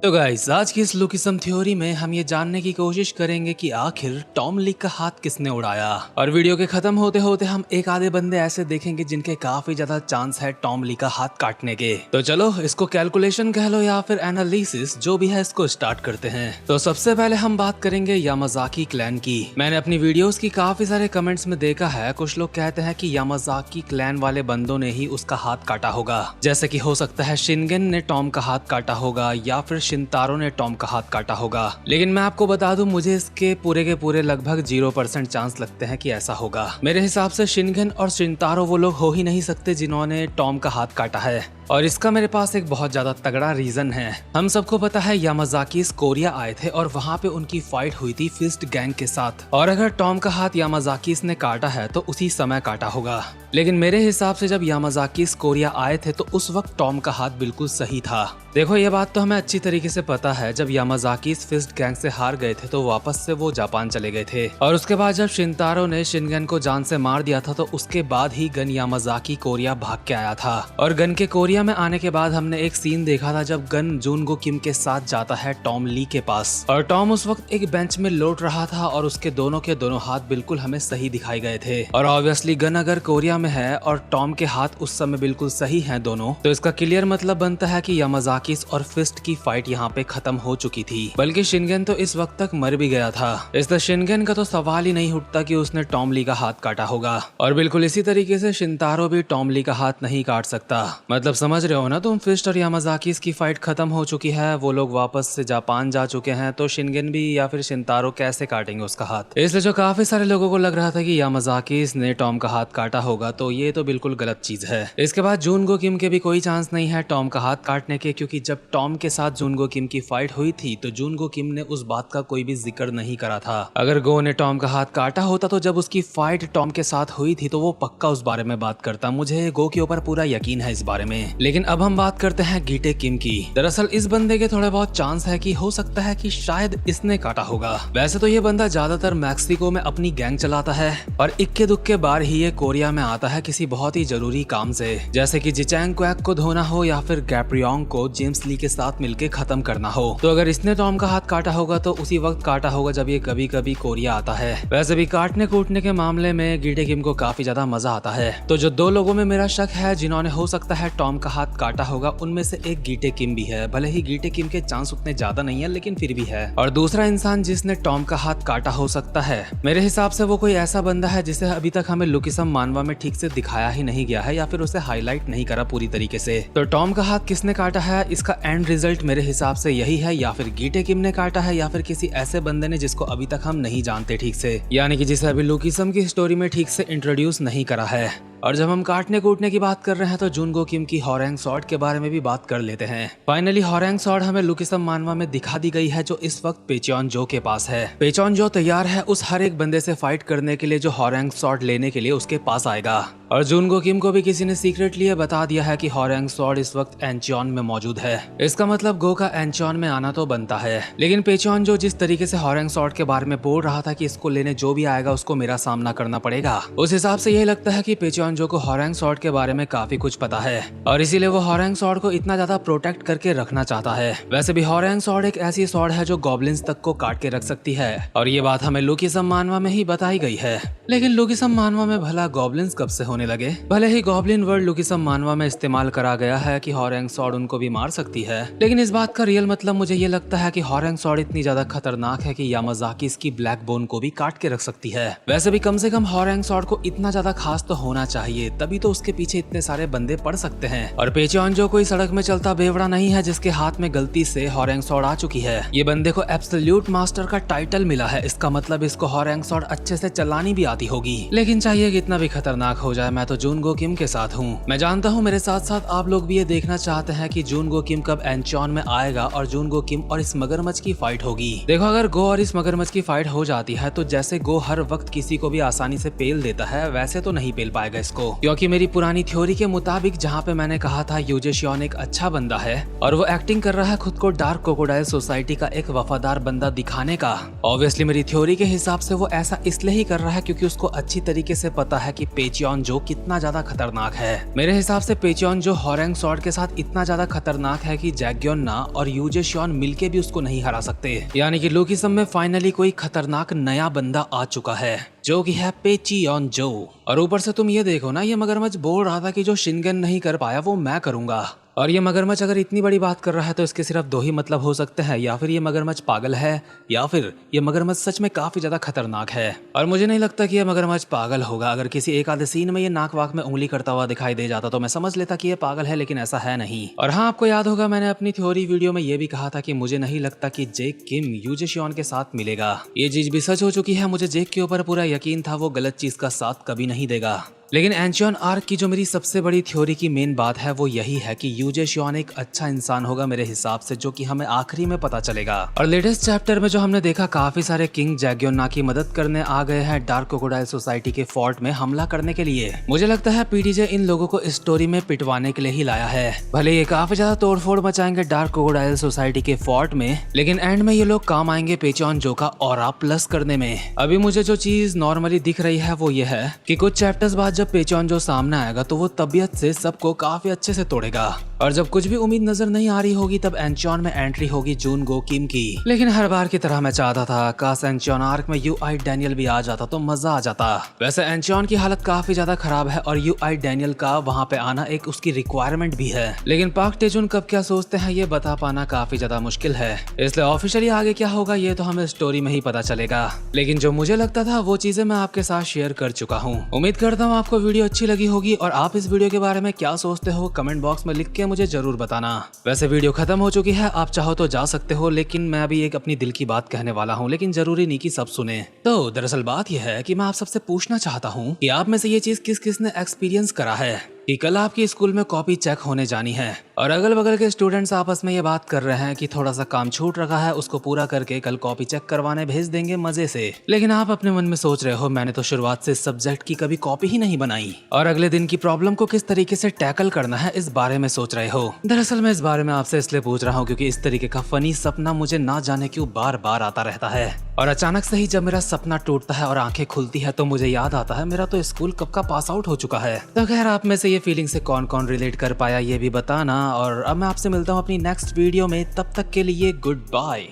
तो गाइस आज की इस लुकिसम थ्योरी में हम ये जानने की कोशिश करेंगे कि आखिर टॉम लीक का हाथ किसने उड़ाया। और वीडियो के खत्म होते होते हम एक आधे बंदे ऐसे देखेंगे जिनके काफी ज्यादा चांस है टॉम लीक का हाथ काटने के। तो चलो इसको कैलकुलेशन कह लो या फिर एनालिसिस, जो भी है इसको स्टार्ट करते हैं। तो सबसे पहले हम बात करेंगे यामाजाकी क्लैन की। मैंने अपनी वीडियोस की काफी सारे कमेंट्स में देखा है, कुछ लोग कहते हैं कि यामाजाकी क्लैन वाले बंदों ने ही उसका हाथ काटा होगा, जैसे कि हो सकता है शिनगेन ने टॉम का हाथ काटा होगा या फिर शिनतारो ने टॉम का हाथ काटा होगा। लेकिन मैं आपको बता दूं, मुझे इसके पूरे के पूरे लगभग 0% चांस लगते हैं कि ऐसा होगा। मेरे हिसाब से शिनगेन और शिनतारो वो लोग हो ही नहीं सकते जिन्होंने टॉम का हाथ काटा है। और इसका मेरे पास एक बहुत ज्यादा तगड़ा रीजन है। हम सबको पता है यामाजाकी कोरिया आए थे और वहाँ पे उनकी फाइट हुई थी फिस्ट गैंग के साथ। और अगर टॉम का हाथ यामाजाकी ने काटा है तो उसी समय काटा होगा। लेकिन मेरे हिसाब से जब यामाजाकी कोरिया आए थे तो उस वक्त टॉम का हाथ बिल्कुल सही था। देखो ये बात तो हमें अच्छी तरीके से पता है, जब यामाजाकी फिस्ट गैंग से हार गए थे तो वापस से वो जापान चले गए थे। और उसके बाद जब शिनतारो ने शिनगेन को जान से मार दिया था तो उसके बाद ही गन यामाजाकी कोरिया भाग के आया था। और गन के कोरिया में आने के बाद हमने एक सीन देखा था जब गन जुनगो किम के साथ जाता है टॉम ली के पास। और टॉम उस वक्त एक बेंच में लौट रहा था और उसके दोनों के दोनों हाथ बिल्कुल हमें सही दिखाई गए थे। और ऑब्वियसली गन अगर कोरिया में है और टॉम के हाथ उस समय बिल्कुल सही हैं दोनों, तो इसका क्लियर मतलब बनता है कि यामाजाकी और फिस्ट की फाइट यहाँ पे खत्म हो चुकी थी। बल्कि शिनगेन तो इस वक्त तक मर भी गया था, इसलिए शिनगेन का तो सवाल ही नहीं उठता कि उसने टॉम ली का हाथ काटा होगा। और बिल्कुल इसी तरीके से शिनतारो भी टॉम ली का हाथ नहीं काट सकता। मतलब समझ रहे हो ना तुम, फिस्ट और यामाजाकी की फाइट खत्म हो चुकी है, वो लोग वापस से जापान जा चुके हैं, तो शिनगेन भी या फिर शिनतारो कैसे काटेंगे उसका हाथ। इसलिए जो काफी सारे लोगों को लग रहा था कि यामाजाकी ने टॉम का हाथ काटा होगा, तो ये तो बिल्कुल गलत चीज है। इसके बाद जुनगो किम के भी कोई चांस नहीं है टॉम का हाथ काटने के, क्योंकि जब टॉम के साथ जुनगो किम की फाइट हुई थी तो जुनगो किम ने उस बात का कोई भी जिक्र नहीं करा था। अगर गो ने टॉम का हाथ काटा होता तो जब उसकी फाइट टॉम के साथ हुई थी तो वो पक्का उस बारे में बात करता। मुझे गो के ऊपर पूरा यकीन है इस बारे में। लेकिन अब हम बात करते हैं गीटे किम की। दरअसल इस बंदे के थोड़े बहुत चांस है कि हो सकता है कि शायद इसने काटा होगा। वैसे तो ये बंदा ज्यादातर मैक्सिको में अपनी गैंग चलाता है और इक्के दुक्के बार ही ये कोरिया में आता है किसी बहुत ही जरूरी काम से, जैसे कि जिचैंग क्वैक को धोना हो या फिर गैप्रियोंग को जेम्स ली के साथ मिलके खत्म करना हो। तो अगर इसने टॉम का हाथ काटा होगा तो उसी वक्त काटा होगा जब ये कभी कभी कोरिया आता है। वैसे भी काटने कूटने के मामले में गीटे किम को काफी ज्यादा मजा आता है। तो जो दो लोगों में मेरा शक है जिन्होंने हो सकता है टॉम का हाथ काटा होगा, उनमें से एक गीटे किम भी है। भले ही गीटे किम के चांस उतने ज्यादा नहीं है लेकिन फिर भी है। और दूसरा इंसान जिसने टॉम का हाथ काटा हो सकता है, मेरे हिसाब से वो कोई ऐसा बंदा है जिसे अभी तक हमें लुकिसम मानवा में ठीक से दिखाया ही नहीं गया है या फिर उसे हाईलाइट नहीं करा पूरी तरीके से। तो टॉम का हाथ किसने काटा है, इसका एंड रिजल्ट मेरे हिसाब से यही है, या फिर गीटे किम ने काटा है या फिर किसी ऐसे बंदे ने जिसको अभी तक हम नहीं जानते ठीक से, यानी कि जिसे अभी लुकिसम की स्टोरी में ठीक से इंट्रोड्यूस नहीं करा है। और जब हम काटने कूटने की बात कर रहे हैं तो जुनगो किम की होरेंग सॉर्ड के बारे में भी बात कर लेते हैं। फाइनली होरेंग सॉर्ड हमें लुकिसम मानवा में दिखा दी गई है, जो इस वक्त पेचोनजो के पास है। पेचोनजो तैयार है उस हर एक बंदे से फाइट करने के लिए जो होरेंग सॉर्ड लेने के लिए उसके पास आएगा। और जुनगो किम को भी किसी ने सीक्रेटली ये बता दिया है कि होरेंग सॉर्ड इस वक्त एंचियोन में मौजूद है। इसका मतलब गो का एंचियोन में आना तो बनता है। लेकिन पेचोनजो जिस तरीके से होरेंग सॉर्ड के बारे में बोल रहा था कि इसको लेने जो भी आएगा उसको मेरा सामना करना पड़ेगा, उस हिसाब से यही लगता है कि पेचोनजो को होरेंग सॉर्ड के बारे में काफी कुछ पता है और इसीलिए वो होरेंग सॉर्ड को इतना ज्यादा प्रोटेक्ट करके रखना चाहता है। वैसे भी होरेंग सॉर्ड एक ऐसी सॉर्ड है जो गॉब्लिन्स तक को काट के रख सकती है और ये बात हमें लुकिसम मानवा में ही बताई गई है। लेकिन लुकिसम मानवा में भला गॉब्लिन्स कब से होने लगे? भले ही गॉब्लिन वर्ड लुकिसम मानवा में इस्तेमाल करा गया है कि होरेंग सॉर्ड उनको भी मार सकती है, लेकिन इस बात का रियल मतलब मुझे ये लगता है कि होरेंग सॉर्ड इतनी ज्यादा खतरनाक है कि यामाजाकी इसकी ब्लैक बोन को भी काट के रख सकती है। वैसे भी कम से कम होरेंग सॉर्ड को इतना ज्यादा खास तो होना चाहिए, तभी तो उसके पीछे इतने सारे बंदे पड़ सकते हैं। और पेचोनजो कोई सड़क में चलता बेवड़ा नहीं है जिसके हाथ में गलती से होरेंग सॉर्ड आ चुकी है। ये बंदे को एब्सोल्यूट मास्टर का टाइटल मिला है, इसका मतलब इसको होरेंग सॉर्ड अच्छे से चलानी भी आती होगी। लेकिन चाहिए कितना भी खतरनाक हो जाए, मैं तो जुनगो किम के साथ हूँ। मैं जानता हूँ मेरे साथ साथ आप लोग भी ये देखना चाहते हैं कि जुनगो किम कब एंचियोन में आएगा और जुनगो किम और इस मगरमच्छ की फाइट होगी। देखो अगर गो और इस मगरमच्छ की फाइट हो जाती है तो जैसे गो हर वक्त किसी को भी आसानी से पेल देता है, वैसे तो नहीं पेल पाएगा इसको, क्योंकि मेरी पुरानी थ्योरी के मुताबिक जहाँ पे मैंने कहा था यूजे श्योन एक अच्छा बंदा है और वो एक्टिंग कर रहा है खुद को डार्क क्रोकोडाइल सोसाइटी का एक वफादार बंदा दिखाने का। ऑब्वियसली मेरी थ्योरी के हिसाब से वो ऐसा इसलिए ही कर रहा है क्योंकि उसको अच्छी तरीके से पता है कि पेचियन जो कितना ज्यादा खतरनाक है। मेरे हिसाब से पेचियन जो होरेंग सॉर्ड के साथ इतना ज्यादा खतरनाक है कि जैग्योना और यूजे श्योन मिलके भी उसको नहीं हरा सकते। यानी कि लोकिसम में फाइनली कोई खतरनाक नया बंदा आ चुका है जो कि है पेचियन जो। और ऊपर से तुम ये देखो ना, ये मगरमच्छ बोल रहा था कि जो शिनगन नहीं कर पाया वो मैं करूंगा। और ये मगरमच्छ अगर इतनी बड़ी बात कर रहा है तो इसके सिर्फ दो ही मतलब हो सकते हैं, या फिर ये मगरमच्छ पागल है या फिर ये मगरमच्छ सच में काफी ज्यादा खतरनाक है। और मुझे नहीं लगता कि ये मगरमच्छ पागल होगा। अगर किसी एक आधे सीन में ये नाक वाक में उंगली करता हुआ दिखाई दे जाता तो मैं समझ लेता कि ये पागल है, लेकिन ऐसा है नहीं। और हाँ, आपको याद होगा मैंने अपनी थ्योरी वीडियो में ये भी कहा था कि मुझे नहीं लगता कि जेक किम यूजे श्योन के साथ मिलेगा। ये चीज भी सच हो चुकी है। मुझे जेक के ऊपर पूरा यकीन था वो गलत चीज का साथ कभी नहीं देगा। लेकिन एंचियन आर्क की जो मेरी सबसे बड़ी थ्योरी की मेन बात है वो यही है कि यूजे श्योन एक अच्छा इंसान होगा मेरे हिसाब से, जो कि हमें आखिरी में पता चलेगा। और लेटेस्ट चैप्टर में जो हमने देखा काफी सारे किंग जैग्योना की मदद करने आ गए हैं डार्क क्रोकोडाइल सोसाइटी के फोर्ट में हमला करने के लिए। मुझे लगता है पीडीजे इन लोगों को इस स्टोरी में पिटवाने के लिए ही लाया है। भले ये काफी ज्यादा तोड़फोड़ मचाएंगे डार्क क्रोकोडाइल सोसाइटी के फोर्ट में, लेकिन एंड में ये लोग काम आएंगे पेचियन जो का ऑरा प्लस करने में। अभी मुझे जो चीज नॉर्मली दिख रही है वो ये है कि कुछ चैप्टर्स बाद जब पेचियन जो सामने आएगा तो वो तबीयत से सबको काफी अच्छे से तोड़ेगा। और जब कुछ भी उम्मीद नजर नहीं आ रही होगी तब एंचियन में एंट्री होगी जून गो किम की। लेकिन हर बार की तरह मैं चाहता था काश एंचियन आर्क में यूआई डैनियल भी आ जाता तो मजा आ जाता। वैसे एंचियन की हालत काफी ज्यादा खराब है और यूआई डैनियल का वहाँ पे आना एक उसकी रिक्वायरमेंट भी है। लेकिन पाक टेजुन कब क्या सोचते हैं ये बता पाना काफी ज्यादा मुश्किल है, इसलिए ऑफिशियली आगे क्या होगा ये तो हमें स्टोरी में ही पता चलेगा। लेकिन जो मुझे लगता था वो चीजें मैं आपके साथ शेयर कर चुका हूँ। उम्मीद करता हूँ आपको वीडियो अच्छी लगी होगी और आप इस वीडियो के बारे में क्या सोचते हो कमेंट बॉक्स में लिख के मुझे जरूर बताना। वैसे वीडियो खत्म हो चुकी है, आप चाहो तो जा सकते हो, लेकिन मैं अभी एक अपनी दिल की बात कहने वाला हूँ, लेकिन जरूरी नहीं कि सब सुने। तो दरअसल बात यह है कि मैं आप सबसे पूछना चाहता हूँ कि आप में से ये चीज किस किस ने एक्सपीरियंस करा है कि कल आपकी स्कूल में कॉपी चेक होने जानी है और अगल बगल के स्टूडेंट्स आपस में ये बात कर रहे हैं कि थोड़ा सा काम छूट रखा है, उसको पूरा करके कल कॉपी चेक करवाने भेज देंगे मजे से। लेकिन आप अपने मन में सोच रहे हो मैंने तो शुरुआत से इस सब्जेक्ट की कभी कॉपी ही नहीं बनाई, और अगले दिन की प्रॉब्लम को किस तरीके से टैकल करना है इस बारे में सोच रहे हो। दरअसल मैं इस बारे में आपसे इसलिए पूछ रहा हूँ क्योंकि इस तरीके का फनी सपना मुझे ना जाने क्यों बार बार आता रहता है, और अचानक से ही जब मेरा सपना टूटता है और आंखें खुलती है तो मुझे याद आता है मेरा तो स्कूल कब का पास आउट हो चुका है। तो खैर आप में से ये फीलिंग से कौन कौन रिलेट कर पाया ये भी बताना, और अब मैं आपसे मिलता हूँ अपनी नेक्स्ट वीडियो में। तब तक के लिए गुड बाय।